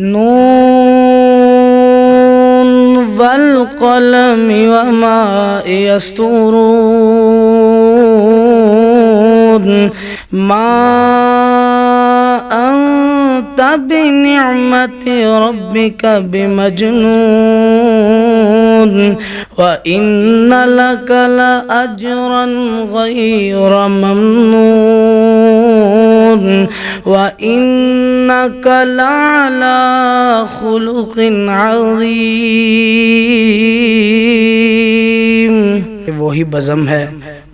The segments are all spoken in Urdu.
نون والقلم وما يسطرون ما أنت بنعمة ربك بمجنون وإن لك لأجرا غير ممنون وإنك لعلى خلق عظيم. وہی بزم ہے،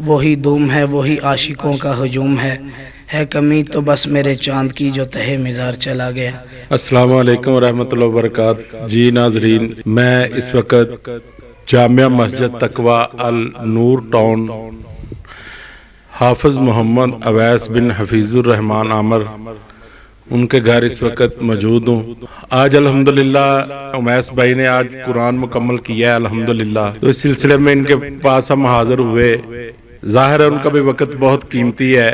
وہی دوم ہے، وہی عاشقوں کا ہجوم ہے کمی تو بس میرے چاند کی جو تہے مزار چلا گیا. السلام علیکم ورحمۃ اللہ وبرکاتہ. جی ناظرین، میں اس وقت جامعہ مسجد تقوی النور ٹاؤن حافظ محمد اویس بن حفیظ الرحمان عامر ان کے گھر اس وقت موجود ہوں. آج الحمدللہ اویس بھائی نے آج قرآن مکمل کیا ہے الحمدللہ. تو اس سلسلے میں ان کے پاس ہم حاضر ہوئے. ظاہر ہے ان کا بھی وقت بہت قیمتی ہے.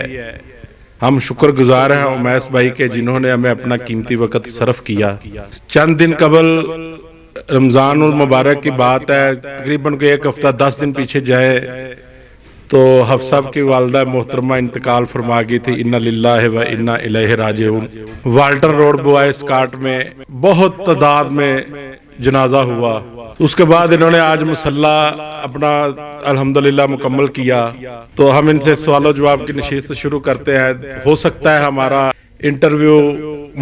ہم شکر گزار ہیں اویس بھائی کے جنہوں نے ہمیں اپنا قیمتی وقت صرف کیا. چند دن قبل رمضان المبارک کی بات ہے، تقریباً کوئی ایک ہفتہ 10 دن پیچھے جائے تو حفص صاحب کی والدہ محترمہ انتقال فرما گئی تھی. انا للہ و انا الیہ راجعون. والٹر روڈ بوائے اسکاٹ میں بہت تعداد میں جنازہ ہوا. اس کے بعد انہوں نے آج مصلی اپنا الحمدللہ مکمل کیا. تو ہم ان سے سوال و جواب کی نشست شروع کرتے ہیں. ہو سکتا ہے ہمارا انٹرویو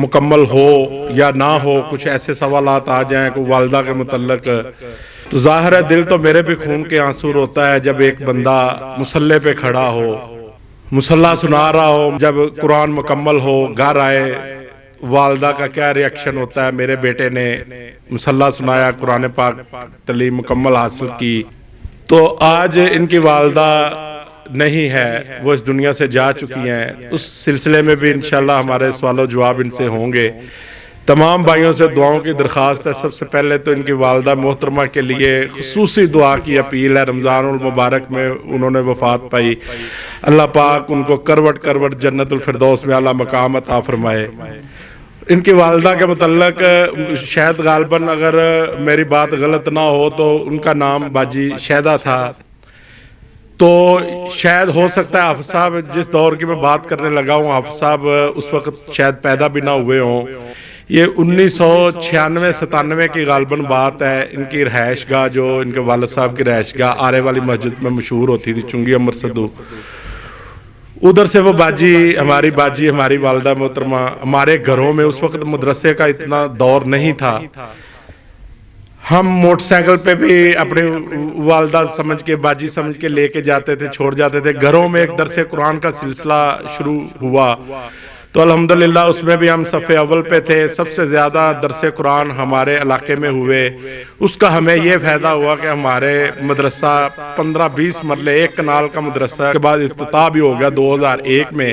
مکمل ہو یا نہ ہو، کچھ ایسے سوالات آ جائیں کوئی والدہ کے متعلق. تو ظاہر ہے دل تو میرے بھی خون کے آنسو ہوتا ہے جب ایک بندہ مصلی پہ کھڑا ہو، مصلی سنا رہا ہو، جب قرآن مکمل ہو، گھر آئے والدہ کا کیا ری ایکشن ہوتا ہے. میرے بیٹے نے مصلی سنایا، قرآن پاک تعلیم مکمل حاصل کی. تو آج ان کی والدہ نہیں ہے، وہ اس دنیا سے جا چکی ہیں. اس سلسلے میں بھی انشاءاللہ ہمارے سوال و جواب ان سے ہوں گے. تمام بھائیوں سے دعاؤں کی درخواست ہے. سب سے پہلے تو ان کی والدہ محترمہ کے لیے خصوصی دعا کی اپیل ہے. رمضان المبارک میں انہوں نے وفات پائی. اللہ پاک ان کو کروٹ کروٹ جنت الفردوس میں اعلیٰ مقام عطا فرمائے. ان کی والدہ کے متعلق شاید غالباً اگر میری بات غلط نہ ہو تو ان کا نام باجی شہدہ تھا. تو شاید ہو سکتا ہے حافظ صاحب جس دور کی میں بات کرنے لگا ہوں، حافظ صاحب اس وقت شاید پیدا بھی نہ ہوئے ہوں. یہ 1996-97 کی غالباً بات ہے. ان کی رہائش گاہ جو ان کے والد صاحب کی رہائش گاہ آرے والی مسجد میں مشہور ہوتی تھی، چنگی امر صدو. ادھر سے وہ باجی ہماری والدہ محترمہ ہمارے گھروں میں اس وقت مدرسے کا اتنا دور نہیں تھا. ہم موٹر سائیکل پہ بھی اپنی والدہ سمجھ کے باجی سمجھ کے لے کے جاتے تھے، چھوڑ جاتے تھے. گھروں میں ایک درس قرآن کا سلسلہ شروع ہوا تو الحمدللہ اس میں بھی ہم صف اول پہ تھے. سب سے زیادہ درس قرآن ہمارے علاقے میں ہوئے. اس کا ہمیں یہ فائدہ ہوا کہ ہمارے مدرسہ 15-20 مرلے ایک کنال کا مدرسہ کے بعد افتتاح بھی ہو گیا 2001 میں.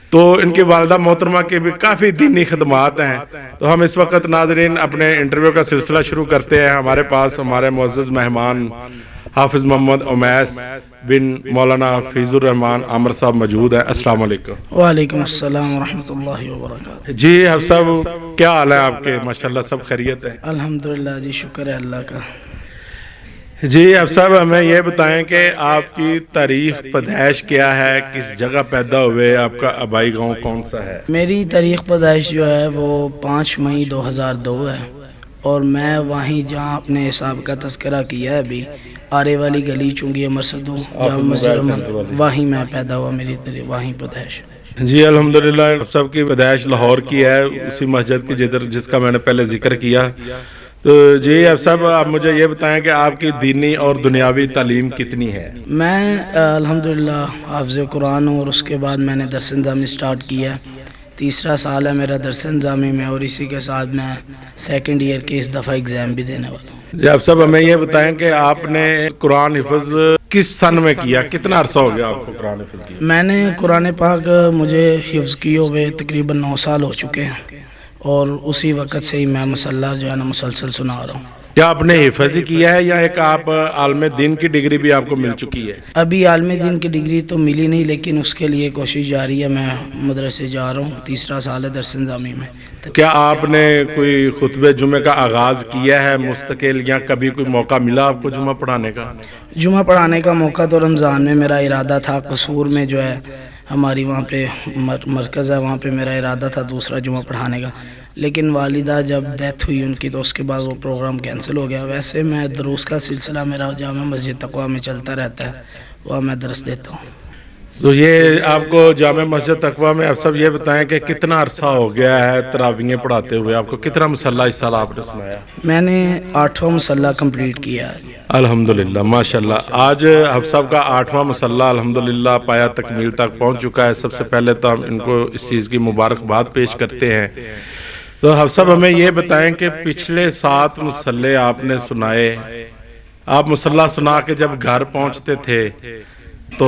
تو ان کی والدہ محترمہ کے بھی کافی دینی خدمات ہیں. تو ہم اس وقت ناظرین اپنے انٹرویو کا سلسلہ شروع کرتے ہیں. ہمارے پاس ہمارے معزز مہمان حافظ محمد اویس بن مولانا حفیظ الرحمان عامر صاحب موجود ہیں. السلام علیکم. وعلیکم السلام ورحمۃ اللہ وبرکاتہ. جی حافظ صاحب کیا حال ہے آپ کے؟ ماشاءاللہ سب خیریت ہے؟ الحمدللہ جی، شکر ہے اللہ کا. جی حافظ صاحب ہمیں یہ بتائیں کہ آپ کی تاریخ پیدائش کیا ہے، کس جگہ پیدا ہوئے، آپ کا آبائی گاؤں کون سا ہے؟ میری تاریخ پیدائش جو ہے وہ 5 مئی 2002 ہے اور میں وہیں جہاں اپنے حساب کا تذکرہ کیا ہے ابھی آرے والی گلی چونگی امر صدو جامع مسجد وہیں میں پیدا ہوا. میری وہیں پیدائش. جی الحمدللہ سب کی پیدائش لاہور کی ہے، اسی مسجد کی جس کا میں نے پہلے ذکر کیا. تو جی اب صاحب آپ مجھے یہ بتائیں کہ آپ کی دینی اور دنیاوی تعلیم کتنی ہے؟ میں الحمدللہ حافظ قرآن ہوں اور اس کے بعد میں نے درس نظامی سٹارٹ کیا. 3 سال ہے میرا درس نظامی میں اور اسی کے ساتھ میں 2nd ایئر کے اس دفعہ ایگزام بھی دینے والا ہوں. جی آپ صاحب ہمیں یہ بتائیں کہ آپ نے قرآن حفظ کس سن میں کیا؟ کتنا عرصہ ہو گیا آپ کو قرآن حفظ کیا؟ میں نے قرآن پاک مجھے حفظ کیے ہوئے تقریباً 9 سال ہو چکے ہیں اور اسی وقت سے ہی میں مصلی جو ہے نا مسلسل سنا رہا ہوں. کیا آپ نے حفظ ہی کیا ہے یا ایک آپ عالم دین کی ڈگری بھی آپ کو مل چکی ہے؟ ابھی عالم دین کی ڈگری تو ملی نہیں لیکن اس کے لیے کوشش جاری ہے. میں مدرسے جا رہا ہوں، 3 سال ہے درس نظامی میں. پڑھتے تھے۔ کیا آپ نے کوئی خطبہ جمعہ کا آغاز کیا ہے مستقل، یا کبھی کوئی موقع ملا آپ کو جمعہ پڑھانے کا؟ جمعہ پڑھانے کا موقع تو رمضان میں میرا ارادہ تھا، قصور میں جو ہے ہماری وہاں پہ مرکز ہے، وہاں پہ میرا ارادہ تھا دوسرا جمعہ پڑھانے کا، لیکن والدہ جب ڈیتھ ہوئی ان کی تو اس کے بعد وہ پروگرام کینسل ہو گیا۔ ویسے میں دروس کا سلسلہ میرا جامع مسجد تقویٰ میں چلتا رہتا ہے، وہاں میں درس دیتا ہوں۔ تو یہ آپ کو جامع مسجد تقویٰ میں اب سب یہ بتائیں کہ کتنا عرصہ ہو گیا ہے تراویحیں پڑھاتے ہوئے؟ آپ کو کتنا مصلہ اس سال آپ نے سنایا؟ میں نے 8واں مصلہ کمپلیٹ کیا ہے۔ الحمدللہ ماشاءاللہ، آج حفظ صاحب کا 8واں مصلہ الحمدللہ پایا تکمیل تک پہنچ چکا ہے۔ سب سے پہلے تو ہم ان کو اس چیز کی مبارکباد پیش کرتے ہیں۔ تو حفظ صاحب ہمیں یہ بتائیں کہ پچھلے 7 مصلے آپ نے سنائے، آپ مصلہ سنا کے جب گھر پہنچتے تھے تو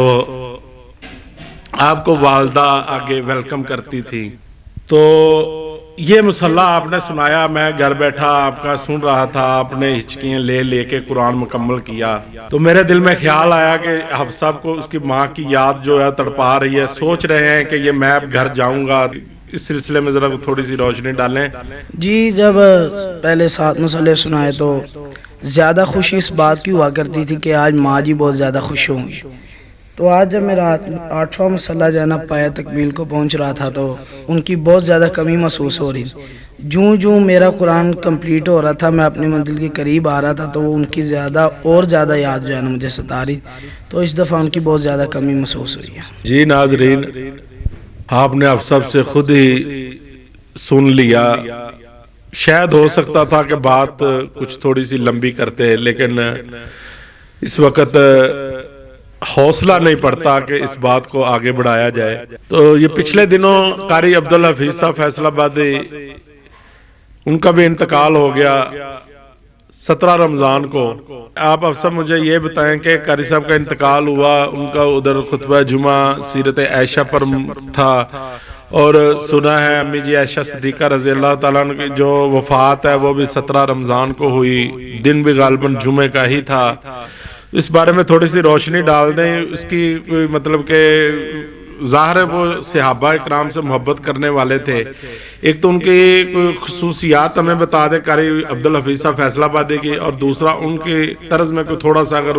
آپ کو والدہ آگے ویلکم کرتی تھی، تو یہ مصلہ آپ نے سنایا، میں گھر بیٹھا آپ کا سن رہا تھا، آپ نے ہچکیاں لے کے قرآن مکمل کیا، تو میرے دل میں خیال آیا کہ حفظ صاحب کو اس کی ماں کی یاد جو ہے تڑپا رہی ہے، سوچ رہے ہیں کہ یہ میں اب گھر جاؤں گا۔ اس سلسلے میں ذرا تھوڑی سی روشنی ڈالیں۔ جی، جب پہلے 7 مصلے سنائے تو زیادہ خوشی اس بات کی ہوا کرتی تھی کہ آج ماں جی بہت زیادہ خوش ہوں گی۔ تو آج جب میرا 8واں مصلہ جو ہے نا پایا تکمیل کو پہنچ رہا تھا تو ان کی بہت زیادہ کمی محسوس ہو رہی تھی۔ جوں میرا قرآن کمپلیٹ ہو رہا تھا، میں اپنی منزل کے قریب آ رہا تھا تو ان کی زیادہ یاد جو ہے نا مجھے ستا رہی، تو اس دفعہ ان کی بہت زیادہ کمی محسوس ہوئی ہے۔ جی ناظرین، آپ نے حفظ صاحب سے خود ہی سن لیا، شاید ہو سکتا تھا کہ بات کچھ تھوڑی سی لمبی کرتے، لیکن اس وقت حوصلہ نہیں پڑتا کہ اس بات کو آگے بڑھایا جائے۔ تو یہ پچھلے دنوں قاری عبدالحفیظ صاحب فیصل آبادی، ان کا بھی انتقال ہو گیا 17 رمضان کو۔ آپ افسر مجھے یہ بتائیں کہ قاری صاحب کا انتقال ہوا، ان کا ادھر خطبہ جمعہ سیرت عائشہ پر تھا، اور سنا ہے امی جی عائشہ صدیقہ رضی اللہ تعالیٰ عنہ کی جو وفات ہے وہ بھی 17 رمضان کو ہوئی، دن بھی غالباً جمعہ کا ہی تھا۔ اس بارے میں تھوڑی سی روشنی ڈال دیں، اس کی کوئی مطلب کہ ظاہر ہے وہ صحابہ اکرام سے محبت کرنے والے تھے، ایک تو ان کی کوئی خصوصیات ہمیں بتا دیں قاری عبدالحفیظ صاحب فیصل آبادی کی، اور دوسرا ان کی طرز میں کوئی تھوڑا سا اگر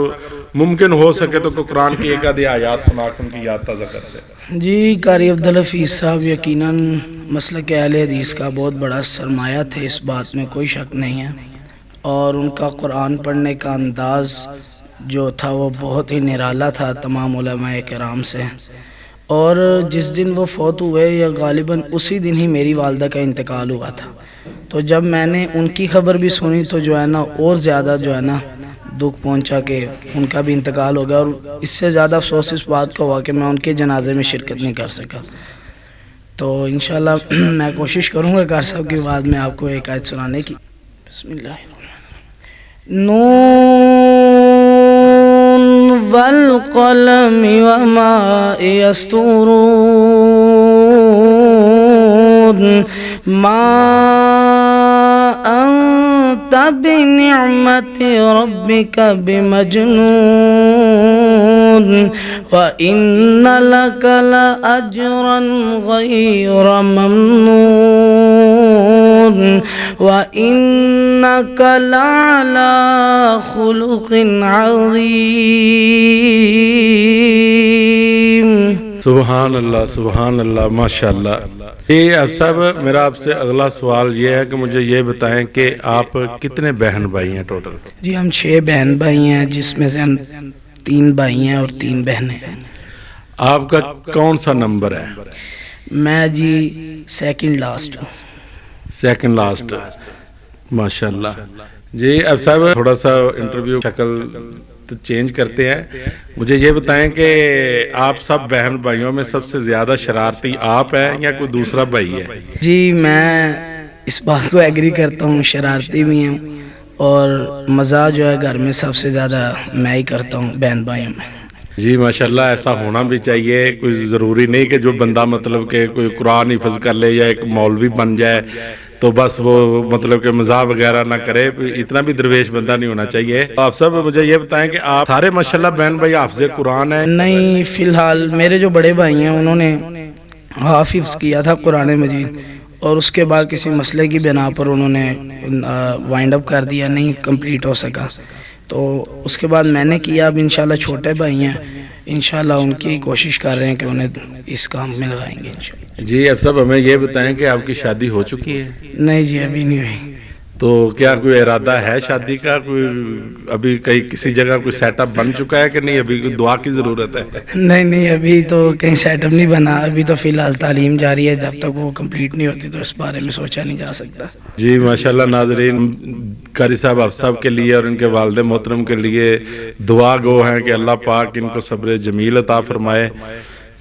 ممکن ہو سکے تو قرآن کی ایک آدھی آیات سنا کے ان کی یاد تازہ کرتے ہیں۔ جی، قاری عبدالحفیظ صاحب یقیناً مسلک اہل حدیث کا بہت بڑا سرمایہ تھے، اس بات میں کوئی شک نہیں ہے، اور ان کا قرآن پڑھنے کا انداز جو تھا وہ بہت ہی نرالا تھا تمام علماء کرام سے۔ اور جس دن وہ فوت ہوئے یا غالباً اسی دن ہی میری والدہ کا انتقال ہوا تھا، تو جب میں نے ان کی خبر بھی سنی تو جو ہے نا اور زیادہ جو ہے نا دکھ پہنچا کہ ان کا بھی انتقال ہو گیا، اور اس سے زیادہ افسوس اس بات کا ہوا کہ میں ان کے جنازے میں شرکت نہیں کر سکا۔ تو انشاءاللہ میں کوشش کروں گا قاری صاحب کی بعد میں آپ کو ایک آیت سنانے کی۔ بسم اللہ والقلم وما يسطرون ما أنت بنعمة ربك بمجنون وإن لك لأجرا غير ممنون وإنك لعلى خلق عظيم۔ سبحان اللہ، سبحان اللہ، ماشاءاللہ۔ یہ صاحب میرا آپ سے اگلا سوال یہ ہے کہ مجھے یہ بتائیں کہ آپ کتنے بہن بھائی ہیں ٹوٹل؟ جی، ہم 6 بہن بھائی ہیں، جس میں سے ہم 3 بھائی ہیں اور 3 بہنیں ہیں۔ آپ کا کون سا نمبر ہے؟ میں جی سیکنڈ لاسٹ ہوں۔ سیکنڈ لاسٹ، ماشاءاللہ۔ جی اب صاحب تھوڑا سا انٹرویو شکل چینج کرتے ہیں، مجھے یہ بتائیں کہ آپ سب بہن بھائیوں میں سب سے زیادہ شرارتی آپ ہیں یا کوئی دوسرا بھائی ہے؟ جی، میں اس بات کو ایگری کرتا ہوں، شرارتی بھی ہوں، اور مزہ جو ہے گھر میں سب سے زیادہ میں ہی کرتا ہوں بہن بھائیوں میں۔ جی ماشاءاللہ، ایسا ہونا بھی چاہیے، کوئی ضروری نہیں کہ جو بندہ مطلب کہ کوئی قرآن حفظ کر لے یا ایک مولوی بن جائے تو بس وہ مطلب کہ مزاح وغیرہ نہ کرے، اتنا بھی درویش بندہ نہیں ہونا چاہیے۔ آپ سب مجھے یہ بتائیں کہ آپ سارے ماشاءاللہ بہن بھائی حافظ قرآن ہیں؟ نہیں، فی الحال میرے جو بڑے بھائی ہیں انہوں نے حافظ کیا تھا قرآن مجید، اور اس کے بعد کسی مسئلے کی بنا پر انہوں نے وائنڈ اپ کر دیا، نہیں کمپلیٹ ہو سکا۔ تو اس کے بعد میں نے کیا، اب انشاءاللہ چھوٹے بھائی ہیں، انشاءاللہ ان کی کوشش کر رہے ہیں کہ انہیں اس کام میں لگائیں گے انشاءاللہ۔ جی اب صاحب ہمیں یہ بتائیں کہ آپ کی شادی ہو چکی ہے؟ نہیں جی ابھی نہیں ہوئی۔ تو کیا کوئی ارادہ ہے شادی کا؟ کوئی ابھی کہیں کسی جگہ کوئی سیٹ اپ بن چکا ہے کہ نہیں؟ ابھی کوئی دعا کی ضرورت ہے؟ نہیں ابھی تو کہیں سیٹ اپ نہیں بنا، ابھی تو فی الحال تعلیم جاری ہے، جب تک وہ کمپلیٹ نہیں ہوتی تو اس بارے میں سوچا نہیں جا سکتا۔ جی ماشاءاللہ ناظرین، قاری صاحب آپ صاحب کے لیے اور ان کے والد محترم کے لیے دعا گو ہیں کہ اللہ پاک ان کو صبر جمیل عطا فرمائے،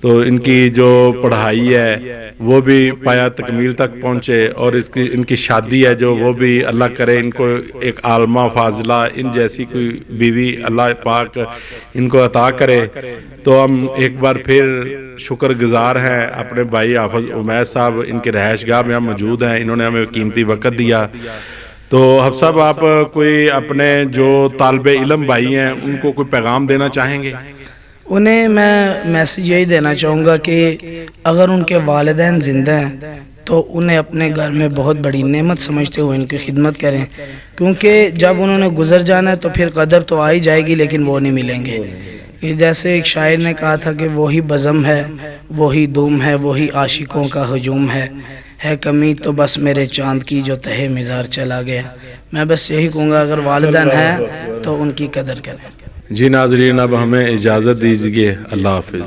تو ان کی جو پڑھائی ہے وہ بھی پایا تکمیل تک پہنچے، اور ان کی شادی ہے جو وہ بھی اللہ کرے ان کو ایک عالمہ فاضلہ ان جیسی کوئی بیوی اللہ پاک ان کو عطا کرے۔ تو ہم ایک بار پھر شکر گزار ہیں اپنے بھائی حافظ امیس صاحب، ان کے رہائش گاہ میں ہم موجود ہیں، انہوں نے ہمیں قیمتی وقت دیا۔ تو حافظ صاحب آپ کوئی اپنے جو طالب علم بھائی ہیں ان کو کوئی پیغام دینا چاہیں گے؟ انہیں میں میسیج یہی دینا چاہوں گا کہ اگر ان کے والدین زندہ ہیں تو انہیں اپنے گھر میں بہت بڑی نعمت سمجھتے ہوئے ان کی خدمت کریں، کیونکہ جب انہوں نے گزر جانا ہے تو پھر قدر تو آ ہی جائے گی لیکن وہ نہیں ملیں گے۔ جیسے ایک شاعر نے کہا تھا کہ وہی بزم ہے، وہی دوم ہے، وہی عاشقوں کا ہجوم ہے کمی تو بس میرے چاند کی جو تہے مزار چلا گیا۔ میں بس یہی کہوں گا اگر والدین ہیں تو ان کی قدر کریں۔ جی ناظرین اب ہمیں اجازت دیجیے، اللہ حافظ۔